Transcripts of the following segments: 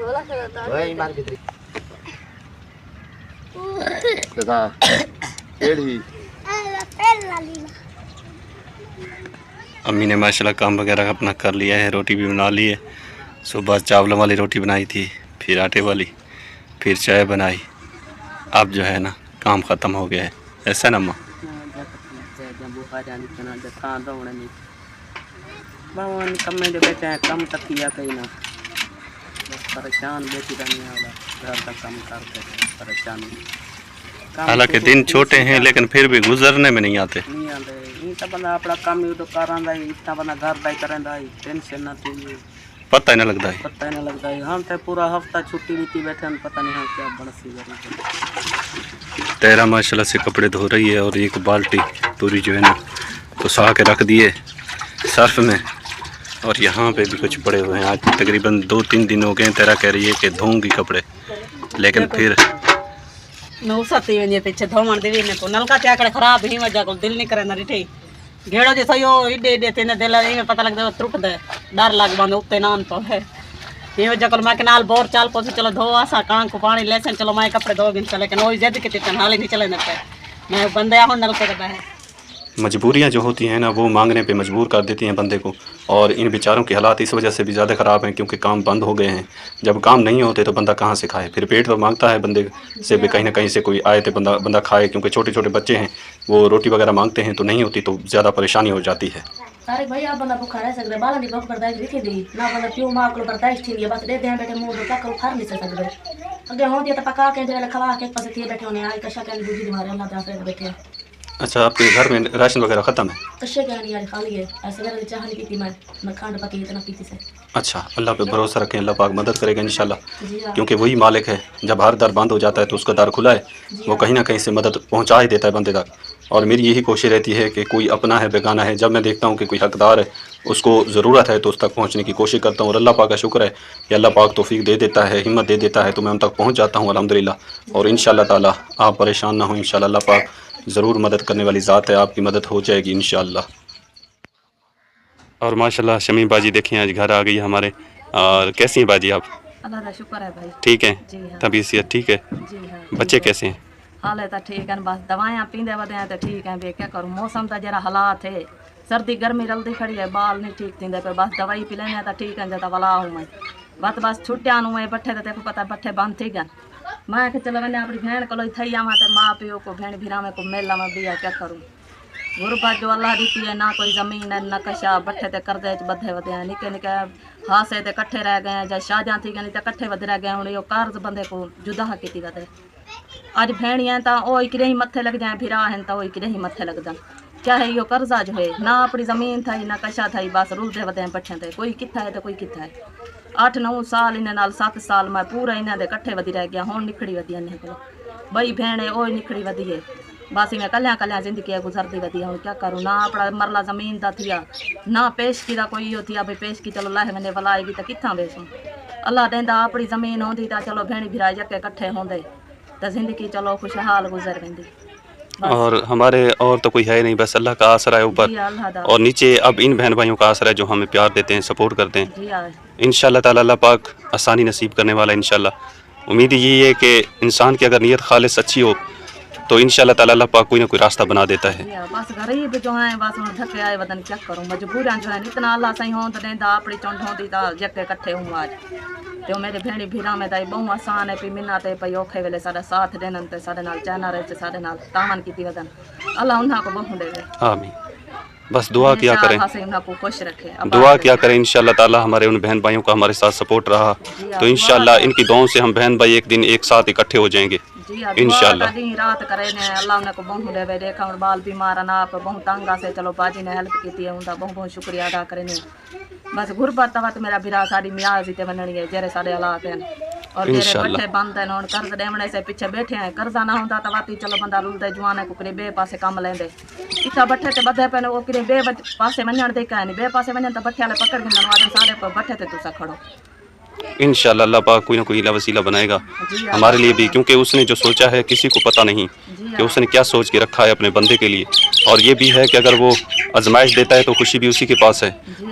वही मार के तथा एड़ी अम्मी ने माशाल्लाह काम वगैरह अपना कर लिया है। रोटी भी बना ली है। सुबह चावलों वाली रोटी बनाई थी, फिर आटे वाली, फिर चाय बनाई। अब जो है ना काम ख़त्म हो गया है। ऐसा ना अम्मा? परेशान बेटी घर का काम करते परेशान। हालांकि दिन छोटे हैं लेकिन फिर भी गुजरने में नहीं आते। तो बंदा अपना काम तो करांदा ही, इतना बंदा घर दाई करांदा ही, टेंशन ना थी, पता ही ना लगता है। पता ही ना लगता है। हम तो पूरा हफ्ता छुट्टी रीति बैठे हैं, पता नहीं हम क्या बड़सी करेंगे। तेरा माशाल्लाह से कपड़े धो रही है और एक बाल्टी पूरी जो है ना तो सा के रख दिए सर्फ में। और यहाँ पे भी कुछ पड़े हुए हैं। आज तकरीबन 2-3 दिन हो गए। तेरा कह रही है कि धोऊंगी कपड़े, लेकिन फिर नौसती वने पीछे धोमण देवी ने को नलका त्याकड़े खराब ही वजह को दिल नहीं करे ना रिठे घेड़ो जे सयो इडे इडे तेने दिल में पता लगदा त्रुट दे डर लाग बंद उत्ते नान तो है ये वजह को मैं केनाल बोर चाल को चलो धो आसा कान को पानी लेसन चलो मैं कपड़े धो गिन लेकिन ओई जद के तितन हाल ही नहीं चले न मैं बंदे हो नलके दबा है। मजबूरियाँ जो होती हैं ना वो मांगने पे मजबूर कर देती हैं बंदे को। और इन बेचारों के हालात इस वजह से भी ज़्यादा ख़राब हैं क्योंकि काम बंद हो गए हैं। जब काम नहीं होते तो बंदा कहाँ से खाए? फिर पेट तो मांगता है बंदे से भी कहीं ना कहीं से कोई आए तो बंदा खाए, क्योंकि छोटे छोटे बच्चे हैं वो रोटी वगैरह मांगते हैं तो नहीं होती तो ज़्यादा परेशानी हो जाती है। तारिक भाई आप बंदा भूखा रह सकते बाला दी भूख बर्दाश्त लिखी दी ना बंदा क्यों मां को बर्दाश्त थी बस दे दे बेटे मुंह धोता करो फर नहीं सकते अगे हो दिया तो पका के जरा खवा के पास थी बैठे होने आई कशा के बुझी मारे अल्लाह ताला बैठे। अच्छा, आपके घर में राशन वगैरह ख़त्म है? कशे के नहीं यार खाली है ऐसे मेरे चाह नहीं पीती मैं खांड पकी इतना पीती से। अच्छा, अल्लाह पे भरोसा रखें, अल्लाह पाक मदद करेगा इंशाल्लाह, हाँ। क्योंकि वही मालिक है। जब हर दर बंद हो जाता है तो उसका दर खुला है, वो कहीं ना कहीं से मदद पहुंचा ही देता है बंदे तक। और मेरी यही कोशिश रहती है कि कोई अपना है बेगाना है, जब मैं देखता हूँ कि कोई हकदार है उसको ज़रूरत है तो उस तक पहुँचने की कोशिश करता हूँ। और अल्लाह पाक का शुक्र है कि अल्लाह पाक तौफीक दे देता है, हिम्मत दे देता है तो मैं उन तक पहुँच जाता हूँ अल्हम्दुलिल्लाह। और इंशाअल्लाह ताला आप परेशान ना हो, इंशाअल्लाह अल्लाह पाक ज़रूर मदद करने वाली ज़ात है, आपकी मदद हो जाएगी इंशाअल्लाह। और माशाल्लाह शमी बाजी देखें आज घर आ गई हमारे। और कैसी हैं बाजी आप? अल्लाह का शुक्र है भाई। ठीक है? जी हाँ। तबीयत सेहत ठीक है? जी हाँ। बच्चे कैसे हैं? हाल है तो ठीक है, बस दवाइयाँ पींदे वदे हैं तो ठीक है। बे क्या करूँ, मौसम का जरा हालात है, सर्दी गर्मी जल्दी खड़ी है, बाल नहीं ठीक थींदे पे बस दवाई पी लेने तो ठीक है जता वाला हूँ मैं बस छुट्टियां मैं बट्ठे तो पता बट्ठे बंद थी गए। मैं कि चलो मैंने अपनी भेड़ को थी आवा तो माँ प्यो को भेड़ भिरा में को मेला में दिया क्या करूँ। गुरबत जो अल्लाह दी है, ना कोई ज़मीन है ना कशा, बट्ठे ते करदे बधे वधे हैं, निके निके हासे ते कट्ठे रह गए जा शाजा थी गई तो कट्ठे वध रह गए हूँ। यो कर्ज बंदे को जुदा की वधे अज भेड़ियाँ तो ओ किरे ही मत्थे लग जाए, फिरा हैं तो किरे ही मत्थे लगदन। चाहे यो कर्जा जो है ना अपनी ज़मीन थी ना कशा थी, बस रुलते वधे बट्ठे थे, कोई कित्था है तो कोई कित्था है। 8-9 साल इन्हें नाल 7 साल मैं पूरा इन्हें दे कट्ठे वधी रह गया। हुण निखड़ी वधी इन्हें को बई भेड़ ओ निखड़ी वधी है, बस मैं कल्या कल्या जिंदगी गुजरती वधी है। क्या करूँ, ना अपना मरला ज़मीन का थिया ना पेशकी का कोई इो थिया भाई पेशकी चलो लाहे मैंने वलाएगी तो कित्था बेसूँ। अल्लाह देंदा अपनी ज़मीन होंदी तो चलो भेड़ी भिरा यके कट्ठे होंदे तो जिंदगी चलो खुशहाल गुजर पेंदी। और हमारे और तो कोई है नहीं, बस अल्लाह का आसरा है ऊपर और नीचे। अब इन बहन भाइयों का आसरा है जो हमें प्यार देते हैं, सपोर्ट करते हैं। इंशाल्लाह ताला अल्लाह पाक आसानी नसीब करने वाला है इंशाल्लाह। उम्मीद यही है कि इंसान की अगर नीयत खालिस अच्छी हो तो इंशाल्लाह ताला अल्लाह पाक कोई ना कोई रास्ता बना देता है। बस गरीब जो है बस धक्के आए वतन क्या करूँ, मजबूरियाँ जो है इतना अल्लाह सही हो तो देंदा अपनी चौंड होती तो जके कट्ठे हूँ आज तो मेरे भेड़ी भिरा में ताई बहु आसान है पी मिन्ना ते पई औखे वेले साडा साथ देनन ते साडे नाल चाहना रहे साडे नाल तामन कीती वदन अल्लाह उन्हां को बहु देवे। आमीन। बस दुआ किया करें, को खुश रखे, दुआ किया करें इंशाल्लाह ताला हमारे उन बहन भाइयों का हमारे साथ सपोर्ट रहा तो इंशाल्लाह इनकी दुआओं से हम बहन भाई एक दिन एक साथ इकट्ठे हो जाएंगे इंशाल्लाह। दिन रात करे ने अल्लाह ने को बहु देवे देखा और बाल बीमार ना आप बहु तंगा से चलो बाजी ने हेल्प की है उनका बहु बहुत शुक्रिया अदा करे ने। बस गुरबत तवत मेरा बिरा साड़ी मियाज ते बननी है जेरे सारे हालात हैं और मेरे बट्ठे बंद हैं और कर्ज देवने से पीछे बैठे हैं। कर्जा ना होता तो वाती चलो बंदा रुलते जुआने को करे बे पासे काम लेंदे इतना बट्ठे ते बधे पे वो करे बे पासे वञण दे का नहीं बे पासे वञण तो बट्ठे वाले पकड़ के नवादन सारे पर बट्ठे ते तुसा खड़ो। इंशाल्लाह अल्लाह पाक कोई ना कोई वसीला बनाएगा हमारे लिए भी, क्योंकि उसने जो सोचा है किसी को पता नहीं कि उसने क्या सोच के रखा है अपने बंदे के लिए। और ये भी है कि अगर वो आजमाइश देता है तो खुशी भी उसी के पास है,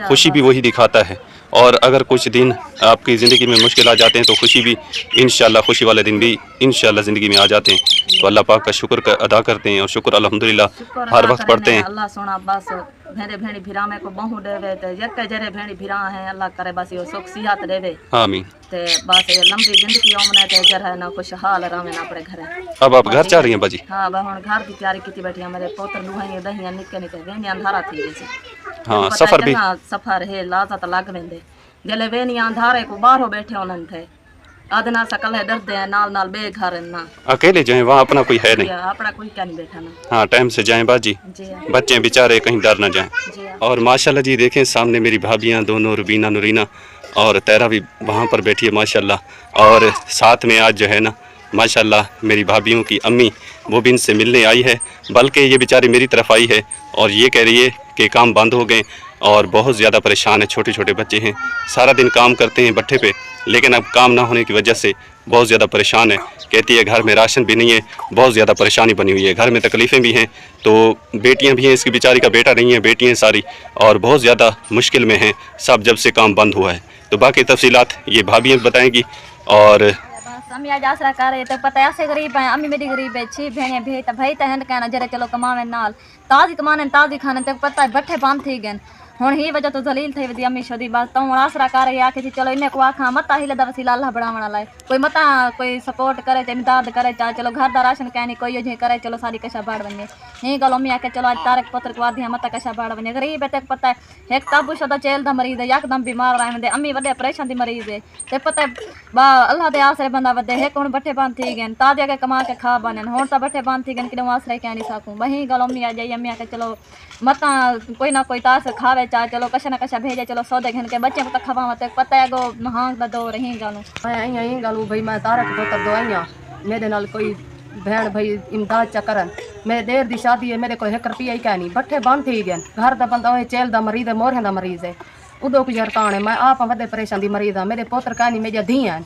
खुशी भी वही दिखाता है। और अगर कुछ दिन आपकी ज़िंदगी में मुश्किल आ जाते हैं तो खुशी भी इंशाल्लाह, खुशी वाले दिन भी इंशाल्लाह ज़िंदगी में आ जाते हैं। तो अल्लाह पाक का शुक्र अदा करते हैं और शुक्र अल्हम्दुलिल्लाह हर वक्त पढ़ते हैं। अल्लाह सोना बस भेड़े भेड़ी भिरा में को बहु देवे ते यक जरे भेड़ी भिरा है अल्लाह करे बस यो सुख सिहत देवे आमीन। ते बस ये लंबी जिंदगी ओमने ते जर है ना खुशहाल रहे ना अपने घरे। अब आप घर जा रही हैं बाजी? हाँ बस हुन घर की तैयारी की बैठी मेरे पोतर दुहाई दहिया निके निके वेनी अंधारा थी जैसे। हाँ सफ़र भी सफर है लाजत लग वेंदे जले वेनी अंधारे को बाहरो बैठे उनन थे आदना सकल है डरदे हैं नाल नाल बेघर है ना अकेले जाएं, वहाँ अपना कोई है नहीं। अपना कोई क्या नहीं बैठा ना। हाँ टाइम से जाएं बाजी, बच्चे बेचारे कहीं डर ना जाएं। और माशाल्लाह जी देखें सामने मेरी भाभियाँ दोनों रुबीना नूरीना और तैरा भी वहाँ पर बैठी है माशाल्लाह। और साथ में आज जो है ना माशाल्लाह मेरी भाभियों की अम्मी वो भी इनसे मिलने आई है, बल्कि ये बेचारी मेरी तरफ आई है और ये कह रही है कि काम बंद हो गए और बहुत ज़्यादा परेशान है। छोटे छोटे बच्चे हैं, सारा दिन काम करते हैं भट्ठे पे, लेकिन अब काम ना होने की वजह से बहुत ज़्यादा परेशान है। कहती है घर में राशन भी नहीं है, बहुत ज़्यादा परेशानी बनी हुई है, घर में तकलीफ़ें भी हैं। तो बेटियां भी हैं, इसकी बेचारी का बेटा नहीं है, बेटियां सारी और बहुत ज़्यादा मुश्किल में हैं सब जब से काम बंद हुआ है। तो बाकी तफसीलात ये भाभियाँ बताएँगी। और अम्मी आज आसरा करे तो पता ऐसे गरीब है, अम्मी मेरी गरीब है, 6 भेड़ियाँ भेज तो भाई तहन कहना जरा चलो कमावे नाल ताज़ी कमाने ताज़ी खाने तो पता है बट्ठे बंद थी गए हुन ही वजह तो जलील थी वदी अम्मी शोदी बात तो आसरा करे आके थी चलो इन्हें को आखा मता ही लदा वसीला अल्लाह बढ़ावण लाए कोई मता कोई सपोर्ट करे ते इमदाद करे चा चलो घर दा राशन कहनी कोई जे करे चलो सारी कशा बाढ़ बने नहीं गल अम्मी आके चलो आज तारक पुत्र को आधी मता कशा बाढ़ बने गरीब है ते पता है एक ताबू शदा चेल दा मरीज है यकदम बीमार रहे दे अम्मी वडे ऑपरेशन दी मरीज है ते पता बा अल्लाह दे आसरे बंदा वदे है हुन बट्ठे बंद थी गए ताजे के कमा के खा बने हुन ता बट्ठे बंद थी गए कि आसरे कह नहीं सकूं वही गल अम्मी आ जाई अम्मी आके चलो मता कोई ना कोई तास खावे चा चलो कशा ना कशा भेजे चलो सौदे घन के बच्चे को तो खवावा ते पता है गो हाँ दा दो रही गालू मैं आई गालू भाई मैं तारक पुत्र दो आई मेरे नाल कोई भेड़ भाई इमदाद चा करन मेरे देर दी शादी है मेरे को 1 रुपया ही कहनी बट्ठे बंद थी गए घर दा बंदा होए चेल दा मरीज है मोरहे दा मरीज है उदो को जरतान है मैं आप वदे परेशान दी मरीज हाँ मेरे पुत्र कहनी मेरी धी हैं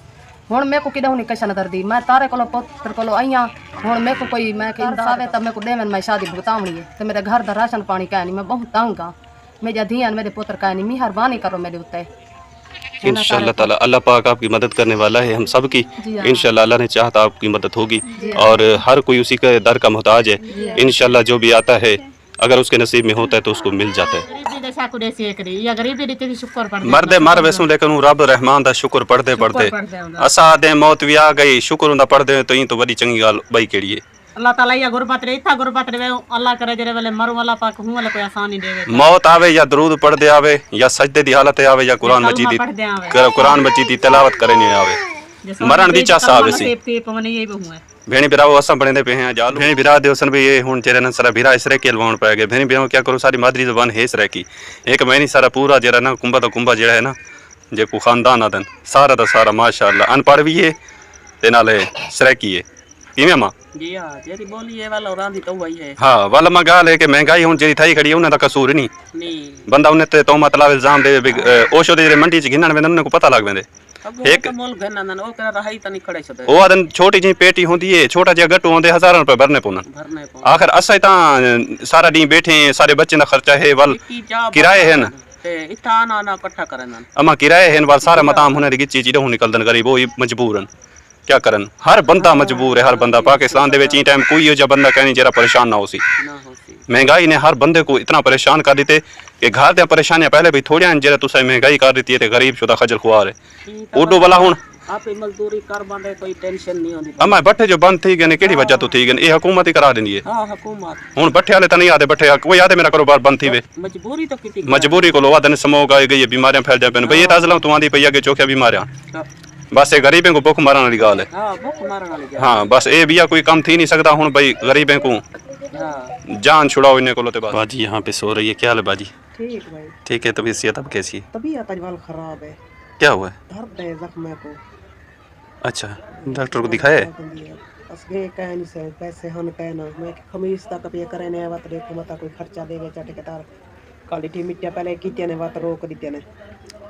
हुण मेरे को किदे हुनी कशा नदर दी मैं तारे को पुत्र को आई हुण मेरे को कोई मैं आवे तब मेरे को देवन मैं शादी भुगतावनी है तो मेरे घर दा राशन पानी कहनी मैं बहुत तंग हाँ मेरी धी मेरे पुत्र कहनी मेहरबानी करो मेरे उत्ते इंशाअल्लाह ताला अल्लाह पाक आपकी मदद करने वाला है हम सब की। इंशाअल्लाह अल्लाह ने चाहा तो आपकी मदद होगी और हर कोई उसी का दर का मोहताज है। इंशाअल्लाह जो भी आता है अगर उसके नसीब में होता है तो उसको मिल जाता है। मरदे मर वैसू लेकिन रब रहमान दा शुक्र पढ़दे पढ़दे असा दे मौत भी आ गई शुक्र हुंदा पढ़दे तो ई तो बड़ी चंगी गाल बई केड़ी है। अल्लाह ताला या गुरबत रे इथा गुरबत रे अल्लाह करे जरे वाले मरू अल्लाह पाक हूं वाले कोई आसानी देवे मौत आवे या दरूद पढ़ दे आवे या सजदे दी हालत आवे या कुरान मजीद दी तिलावत करे नहीं आवे मरण दी चासा आवे सी भेणी बिराओ असा बने पे हैं जाल भेणी बिरा दे उसन भी ये हुन जेरे न सारा बिरा इसरे के लवाउन पै गए भेणी बिराओ क्या करो सारी मादरी जुबान हेस रह की एक महीने सारा पूरा जेरा ना कुंभा तो कुंभा जेड़ा है ना जे को खानदान आदन सारा दा सारा माशाअल्लाह अनपढ़ भी है ते नाले सरेकी है किवें मां जी हां जेरी बोली है वाला रांदी तो वही है। हां वाला मां गाल है कि महंगाई हुन जेरी थाई खड़ी है उन्हें दा कसूर नहीं बंदा उन्हें ते तोहमत ला इल्जाम दे ओशो दे मंडी च गिनन वेंदन उन्हें को पता लग वेंदे एक मोल घनन ओ करा रही त नहीं खड़े छते ओ आदन छोटी जी पेटी होंदी है छोटा जिहा गट्टू होंदे हज़ार रुपए भरने पौंदन आखिर असा ता सारा दी बैठे सारे बच्चे दा खर्चा है वल किराए है ना ते इथा ना ना इकट्ठा करन अमा किराए है वल सारा मताम हुने दी गिच्ची जी रहू निकलदन गरीब ओ मजबूरन क्या करन हर बंदा मजबूर है हर बंदा पाकिस्तान दे विच ई टाइम कोई हो जा बंदा कहनी जरा परेशान ना होसी महंगाई ने हर बंदे को इतना परेशान कर दिते कि घर दे परेशानियां पहले भी थोड़ियां जरा तुसा महंगाई कर दी है गरीब शुदा खजल खुआर है ओडो वाला हुन आप मजदूरी कर बंदे कोई टेंशन नहीं होंदी अमा बट्ठे जो बंद थी गए केड़ी वजह तो थी गए ए हुकूमत ही करा देंदी है। हां हुकूमत हुन बट्ठे वाले तो नहीं आते बट्ठे कोई आते मेरा कारोबार बंद थी वे मजबूरी तो कितनी मजबूरी को लोवा दन समोग आ गई बीमारियां फैल जाए भई ये ताजला तुम्हारी पई आगे चोखिया बीमारियां बस ये गरीबें को भूख मारने वाली गाल है। हां भूख मारने वाली गाल हां बस ए बिया कोई कम थी नहीं सकता हुन भाई गरीबें को जान छुड़ाओ इन्हें को लोते बाद बाजी यहाँ पे सो रही है क्या हाल है बाजी? ठीक भाई ठीक है तबीयत सेहत अब कैसी है? तबीयत अजवाल खराब है। क्या हुआ है? दर्द है जख्म को। अच्छा डॉक्टर को दिखाया है? बस गए कहनी से पैसे हम कहना मैं खमीस तक पे करे ने वत देखो मता कोई खर्चा देवे चट के तार काली टी मिट्टिया पहले कीते ने वत रोक दिते ने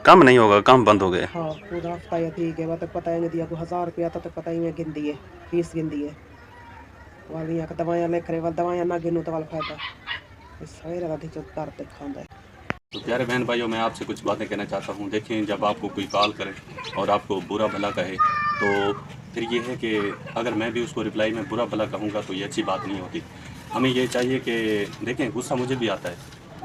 काम नहीं होगा काम बंद हो गया। हां पूरा हफ्ता या ठीक है वत पता है दिया को 1000 रुपया तो पता ही में गिनदी है फीस गिनदी है वाली या दवाइयां लेख रे वाल दवाइयां ना गिनो तो वाल फायदा सवेरे रात ही चोट कर ते खांदा है। तो प्यारे बहन भाइयों, मैं आपसे कुछ बातें कहना चाहता हूँ। देखें, जब आपको कोई कॉल करे और आपको बुरा भला कहे तो फिर ये है कि अगर मैं भी उसको रिप्लाई में बुरा भला कहूँगा तो ये अच्छी बात नहीं होती। हमें ये चाहिए कि देखें, गुस्सा मुझे भी आता है,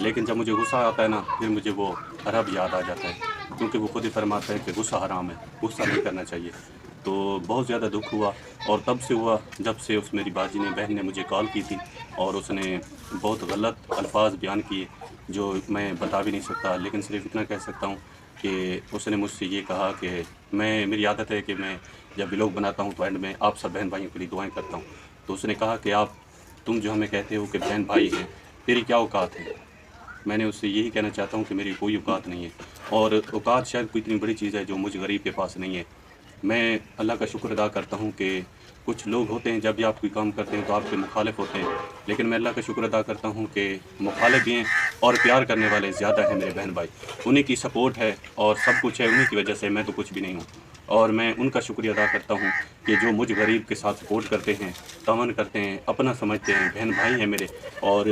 लेकिन जब मुझे गुस्सा आता है ना, फिर मुझे वो रब याद आ जाता है, क्योंकि वो खुद ही फरमाता है कि गुस्सा हराम है, गुस्सा नहीं करना चाहिए। तो बहुत ज़्यादा दुख हुआ, और तब से हुआ जब से उस मेरी बाजी ने, बहन ने मुझे कॉल की थी और उसने बहुत गलत अल्फाज बयान किए जो मैं बता भी नहीं सकता। लेकिन सिर्फ इतना कह सकता हूँ कि उसने मुझसे ये कहा कि मेरी आदत है कि मैं जब व्लॉग बनाता हूँ तो एंड में आप सब बहन भाइयों के लिए दुआएं करता हूँ। तो उसने कहा कि तुम जो हमें कहते हो कि बहन भाई हैं, तेरी क्या औकात है। मैंने उससे यही कहना चाहता हूँ कि मेरी कोई औकात नहीं है, और औकात शायद कोई इतनी बड़ी चीज़ है जो मुझ गरीब के पास नहीं है। मैं अल्लाह का शुक्र अदा करता हूँ कि कुछ लोग होते हैं जब भी आप कोई काम करते हैं तो आपके मुखालिफ होते हैं, लेकिन मैं अल्लाह का शुक्र अदा करता हूँ कि मुखालिफ भी हैं और प्यार करने वाले ज़्यादा हैं मेरे बहन भाई। उन्हीं की सपोर्ट है और सब कुछ है उन्हीं की वजह से, मैं तो कुछ भी नहीं हूँ। और मैं उनका शुक्रिया अदा करता हूँ कि जो मुझ गरीब के साथ सपोर्ट करते हैं, तावन करते हैं, अपना समझते हैं, बहन भाई हैं मेरे। और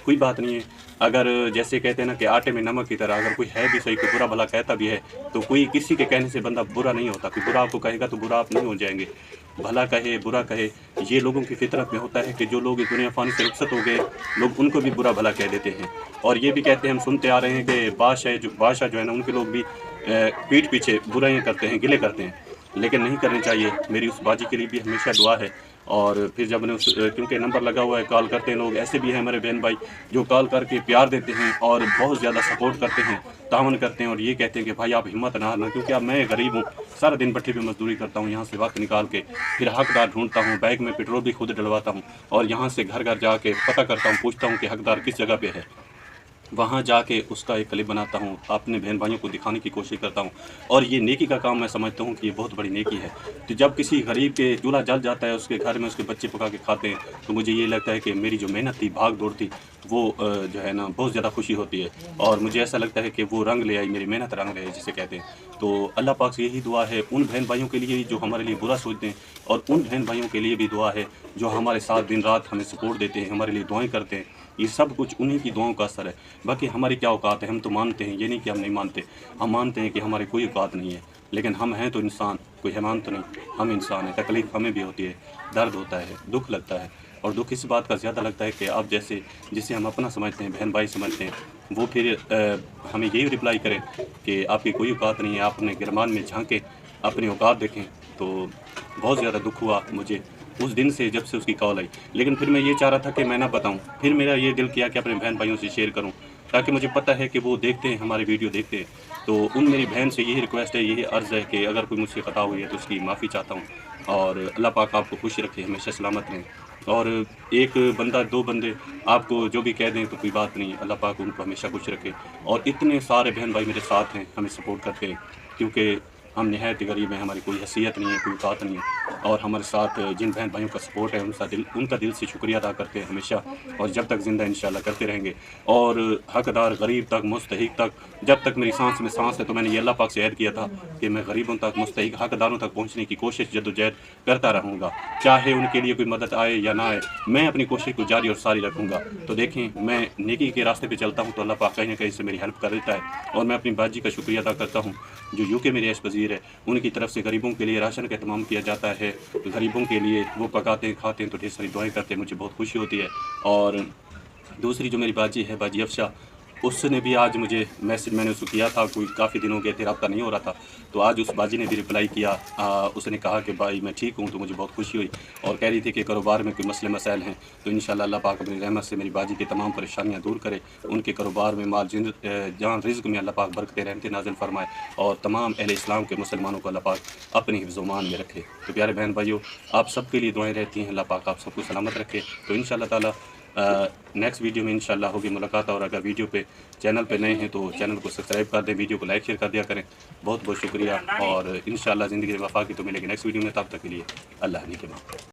कोई बात नहीं है, अगर जैसे कहते हैं ना कि आटे में नमक की तरह, अगर कोई है भी सही, कोई बुरा भला कहता भी है, तो कोई किसी के कहने से बंदा बुरा नहीं होता। कोई बुरा आपको कहेगा तो बुरा आप नहीं हो जाएंगे, भला कहे बुरा कहे, ये लोगों की फितरत में होता है कि जो लोग इस दुनिया फानी से रुखसत हो गए, लोग उनको भी बुरा भला कह देते हैं। और ये भी कहते हैं, हम सुनते आ रहे हैं कि बादशाह जो है ना, उनके लोग भी पीठ पीछे बुराइयाँ करते हैं, गिले करते हैं, लेकिन नहीं करनी चाहिए। मेरी उस बाजी के लिए भी हमेशा दुआ है। और फिर जब मैंने क्योंकि नंबर लगा हुआ है, कॉल करते हैं लोग, ऐसे भी हैं हमारे बहन भाई जो कॉल करके प्यार देते हैं और बहुत ज़्यादा सपोर्ट करते हैं, तावन करते हैं, और ये कहते हैं कि भाई आप हिम्मत ना हारना, क्योंकि अब मैं गरीब हूँ, सारा दिन भट्ठी पे मजदूरी करता हूँ, यहाँ से वक्त निकाल के फिर हकदार ढूंढता हूँ, बैग में पेट्रोल भी खुद डलवाता हूँ, और यहाँ से घर घर जाके पता करता हूँ, पूछता हूँ कि हकदार किस जगह पे है, वहाँ जाके उसका एक क्लिप बनाता हूँ, अपने बहन भाइयों को दिखाने की कोशिश करता हूँ। और ये नेकी का काम मैं समझता हूँ कि ये बहुत बड़ी नेकी है। तो जब किसी गरीब के चूल्हा जल जाता है, उसके घर में उसके बच्चे पका के खाते हैं, तो मुझे ये लगता है कि मेरी जो मेहनत थी, भाग दौड़ थी, वो जो है ना, बहुत ज़्यादा खुशी होती है। और मुझे ऐसा लगता है कि वो रंग ले आई, मेरी मेहनत रंग ले आई जिसे कहते हैं। तो अल्लाह पाक से यही दुआ है उन बहन भाइयों के लिए जो हमारे लिए बुरा सोचते हैं, और उन बहन भाइयों के लिए भी दुआ है जो हमारे साथ दिन रात हमें सपोर्ट देते हैं, हमारे लिए दुआएं करते हैं। ये सब कुछ उन्हीं की दुआओं का असर है। बाकी हमारी क्या औकात है, हम तो मानते हैं, ये नहीं कि हम नहीं मानते, हम मानते हैं कि हमारी कोई औकात नहीं है, लेकिन हम हैं तो इंसान, कोई हैवान तो नहीं, हम इंसान हैं। तकलीफ़ हमें भी होती है, दर्द होता है, दुख लगता है, और दुख इस बात का ज़्यादा लगता है कि आप जिसे हम अपना समझते हैं, बहन भाई समझते हैं, वो फिर हमें यही रिप्लाई करें कि आपकी कोई औकात नहीं है, आप अपने गिरमान में झांकें, अपनी औकात देखें। तो बहुत ज़्यादा दुख हुआ मुझे उस दिन से, जब से उसकी कॉल आई। लेकिन फिर मैं ये चाह रहा था कि मैं ना बताऊं, फिर मेरा ये दिल किया कि अपने बहन भाइयों से शेयर करूं, ताकि मुझे पता है कि वो देखते हैं, हमारे वीडियो देखते हैं। तो उन मेरी बहन से यही रिक्वेस्ट है, यही अर्ज़ है कि अगर कोई मुझसे ख़ता हुई है तो उसकी माफ़ी चाहता हूँ, और अल्लाह पाक आपको खुश रखे, हमेशा सलामत रहें। और एक बंदा, दो बंदे आपको जो भी कह दें तो कोई बात नहीं, अल्लाह पाक उनको हमेशा खुश रखे। और इतने सारे बहन भाई मेरे साथ हैं, हमें सपोर्ट करते हैं, क्योंकि हम निहायत गरीब हैं, हमारी कोई हैसियत नहीं है, कोई औकात नहीं है। और हमारे साथ जिन बहन भाइयों का सपोर्ट है, उनका दिल से शुक्रिया अदा करते हैं हमेशा, और जब तक ज़िंदा इंशाल्लाह करते रहेंगे। और हकदार गरीब तक, मुस्तहिक तक, जब तक मेरी सांस में सांस है, तो मैंने ये अल्लाह पाक से ऐद किया था कि मैं गरीबों तक, मुस्तहिक हकदारों तक पहुँचने की कोशिश, जद्दोजहद करता रहूँगा, चाहे उनके लिए कोई मदद आए या ना आए, मैं अपनी कोशिश को जारी और सारी रखूँगा। तो देखें, मैं नेकी के रास्ते पर चलता हूँ तो अल्लाह पाक कहीं ना कहीं से मेरी हेल्प कर देता है। और मैं अपनी बाजी का शुक्रिया अदा करता हूँ जो यूके मेरे ऐश वज़ीर है, उनकी तरफ से गरीबों के लिए राशन का एहतमाम किया जाता है, गरीबों के लिए वो पकाते हैं, खाते हैं, तो ढेर सारी दुआएं करते हैं, मुझे बहुत खुशी होती है। और दूसरी जो मेरी बाजी है, बाजी अफशा, उसने भी आज मुझे मैसेज, मैंने उसको किया था, कोई काफ़ी दिनों गए थे, रब्ता नहीं हो रहा था, तो आज उस बाजी ने भी रिप्लाई किया। उसने कहा कि भाई मैं ठीक हूँ, तो मुझे बहुत खुशी हुई, और कह रही थी कि कारोबार में कोई मसले मसाइल हैं, तो इंशाल्लाह अल्लाह पाक अपनी रहमत से मेरी बाजी की तमाम परेशानियाँ दूर करे, उनके कारोबार में माल जान रिज़्क़ में अल्लाह पाक बरकतें रहमतें नाज़िल फरमाए, और तमाम अहले इस्लाम के मुसलमानों को अल्लाह पाक अपनी हिफ्ज़-ओ-मान में रखे। तो प्यारे बहन भाइयों, आप सबके लिए दुआएं रहती हैं, अल्लाह पाक आप सबको सलामत रखे। तो इंशाल्लाह ताला नेक्स्ट वीडियो में इंशाल्लाह होगी मुलाकात। और अगर वीडियो पे चैनल पे नए हैं तो चैनल को सब्सक्राइब कर दें, वीडियो को लाइक शेयर कर दिया करें। बहुत बहुत शुक्रिया, और इंशाल्लाह ज़िंदगी वफा की तो मिलेगी नेक्स्ट वीडियो में। तब तक के लिए अल्लाह ने के माफ़।